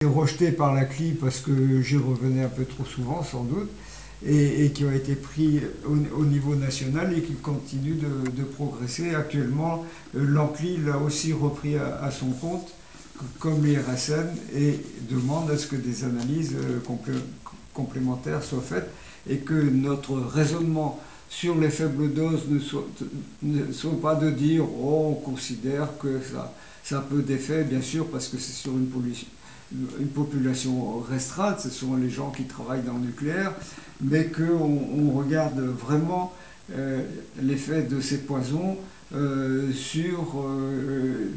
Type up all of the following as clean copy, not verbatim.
rejetés par la CLI parce que j'y revenais un peu trop souvent sans doute, et qui ont été pris au niveau national et qui continuent de progresser. Actuellement, l'ANCLI l'a aussi repris à son compte, comme l'IRSN, et demande à ce que des analyses complémentaires soient faites et que notre raisonnement sur les faibles doses ne soit pas de dire oh, on considère que ça a peu d'effet, bien sûr, parce que c'est sur une population restreinte, ce sont les gens qui travaillent dans le nucléaire, mais qu'on regarde vraiment l'effet de ces poisons sur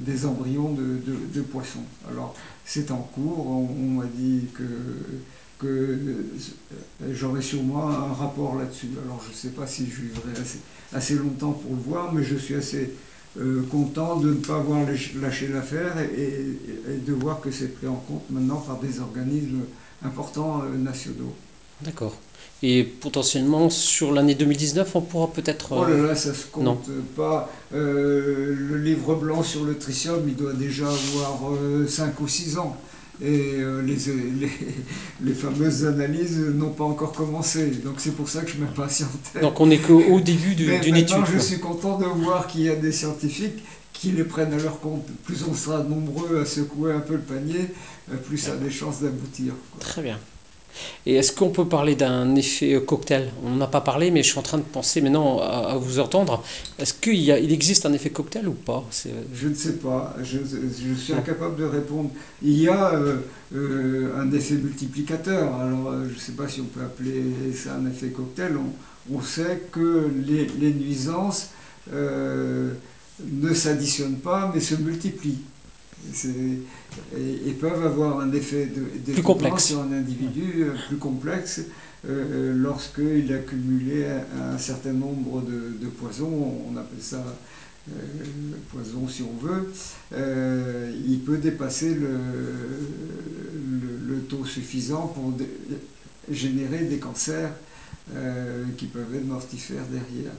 des embryons de poissons. Alors c'est en cours, on m'a dit que j'aurai sûrement un rapport là-dessus. Alors je ne sais pas si je vivrai assez longtemps pour le voir, mais je suis assez content de ne pas avoir lâché l'affaire et de voir que c'est pris en compte maintenant par des organismes importants nationaux. D'accord. Et potentiellement, sur l'année 2019, on pourra peut-être... Oh là là, ça se Non. compte pas. Le livre blanc sur le tritium, il doit déjà avoir 5 ou 6 ans. Et les fameuses analyses n'ont pas encore commencé. Donc c'est pour ça que je m'impatientais. Donc on n'est qu'au début Mais d'une maintenant, étude, je quoi. suis content de voir qu'il y a des scientifiques qui les prennent à leur compte. Plus on sera nombreux à secouer un peu le panier, plus ça a des chances d'aboutir, quoi. Très bien. Et est-ce qu'on peut parler d'un effet cocktail? On n'en a pas parlé, mais je suis en train de penser maintenant à vous entendre. Est-ce il existe un effet cocktail ou pas? Je ne sais pas, je suis Non. incapable de répondre. Il y a un effet multiplicateur, alors je ne sais pas si on peut appeler ça un effet cocktail. On sait que les nuisances ne s'additionnent pas mais se multiplient. Et peuvent avoir un effet Plus d'étouffement complexe. sur un individu plus complexe lorsqu'il a cumulé un certain nombre de poisons. On appelle ça poison si on veut. Il peut dépasser le taux suffisant pour générer des cancers qui peuvent être mortifères derrière.